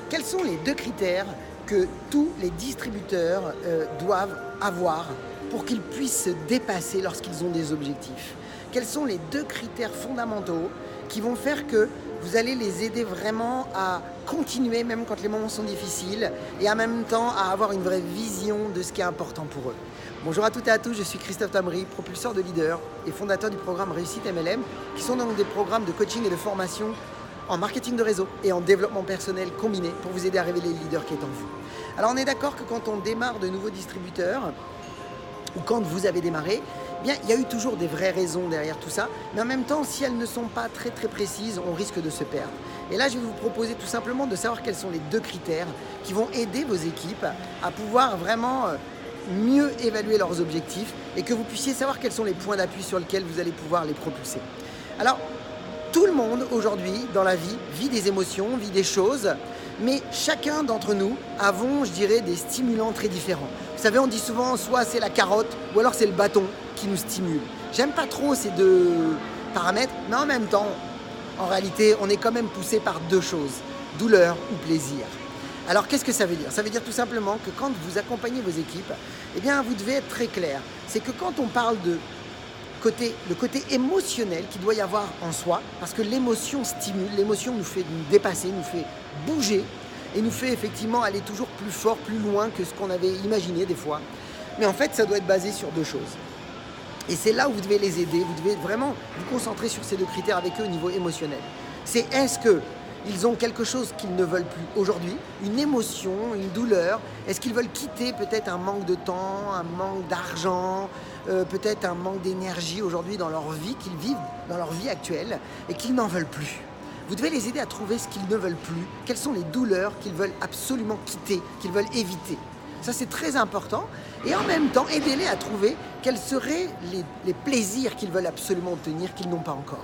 Quels sont les 2 critères que tous les distributeurs doivent avoir pour qu'ils puissent se dépasser lorsqu'ils ont des objectifs? Quels sont les 2 critères fondamentaux qui vont faire que vous allez les aider vraiment à continuer même quand les moments sont difficiles et en même temps à avoir une vraie vision de ce qui est important pour eux? Bonjour à toutes et à tous, je suis Christophe Tamry, propulseur de leaders et fondateur du programme Réussite MLM, qui sont donc des programmes de coaching et de formation en marketing de réseau et en développement personnel combiné pour vous aider à révéler le leader qui est en vous. Alors on est d'accord que quand on démarre de nouveaux distributeurs, ou quand vous avez démarré, eh bien, il y a eu toujours des vraies raisons derrière tout ça, mais en même temps, si elles ne sont pas très précises, on risque de se perdre. Et là, je vais vous proposer tout simplement de savoir quels sont les 2 critères qui vont aider vos équipes à pouvoir vraiment mieux évaluer leurs objectifs et que vous puissiez savoir quels sont les points d'appui sur lesquels vous allez pouvoir les propulser. Alors, tout le monde aujourd'hui dans la vie vit des émotions, vit des choses, mais chacun d'entre nous avons, je dirais, des stimulants très différents. Vous savez, on dit souvent soit c'est la carotte ou alors c'est le bâton qui nous stimule. J'aime pas trop ces 2 paramètres, mais en même temps, en réalité, on est quand même poussé par 2 choses, douleur ou plaisir. Alors qu'est-ce que ça veut dire? Ça veut dire tout simplement que quand vous accompagnez vos équipes, eh bien vous devez être très clair. C'est que quand on parle de le côté émotionnel qu'il doit y avoir en soi, parce que l'émotion stimule, l'émotion nous fait nous dépasser, nous fait bouger et nous fait effectivement aller toujours plus fort, plus loin que ce qu'on avait imaginé des fois. Mais en fait, ça doit être basé sur 2 choses. Et c'est là où vous devez les aider, vous devez vraiment vous concentrer sur ces 2 critères avec eux au niveau émotionnel. C'est est-ce qu'ils ont quelque chose qu'ils ne veulent plus aujourd'hui, une émotion, une douleur? Est-ce qu'ils veulent quitter peut-être un manque de temps, un manque d'argent, peut-être un manque d'énergie aujourd'hui dans leur vie, qu'ils vivent dans leur vie actuelle et qu'ils n'en veulent plus? Vous devez les aider à trouver ce qu'ils ne veulent plus, quelles sont les douleurs qu'ils veulent absolument quitter, qu'ils veulent éviter. Ça, c'est très important. Et en même temps, aidez-les à trouver quels seraient les plaisirs qu'ils veulent absolument obtenir, qu'ils n'ont pas encore.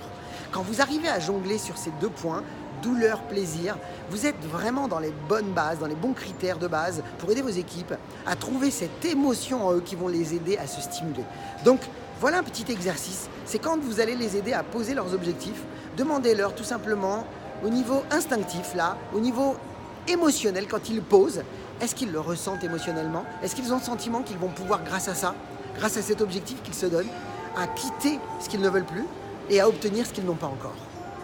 Quand vous arrivez à jongler sur ces 2 points, douleur, plaisir, vous êtes vraiment dans les bonnes bases, dans les bons critères de base pour aider vos équipes à trouver cette émotion en eux qui vont les aider à se stimuler. Donc, voilà un petit exercice. C'est quand vous allez les aider à poser leurs objectifs, demandez-leur tout simplement au niveau instinctif, là, au niveau émotionnel, quand ils posent, est-ce qu'ils le ressentent émotionnellement? Est-ce qu'ils ont le sentiment qu'ils vont pouvoir, grâce à ça, grâce à cet objectif qu'ils se donnent, à quitter ce qu'ils ne veulent plus et à obtenir ce qu'ils n'ont pas encore?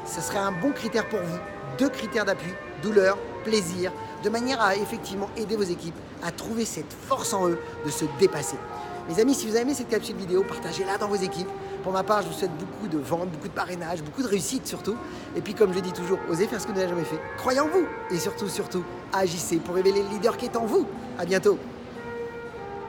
Ce serait un bon critère pour vous. 2 critères d'appui, douleur, plaisir, de manière à effectivement aider vos équipes à trouver cette force en eux de se dépasser. Mes amis, si vous avez aimé cette capsule vidéo, partagez-la dans vos équipes. Pour ma part, je vous souhaite beaucoup de ventes, beaucoup de parrainage, beaucoup de réussite surtout. Et puis comme je dis toujours, osez faire ce que vous n'avez jamais fait. Croyez en vous et surtout, agissez pour révéler le leader qui est en vous. À bientôt.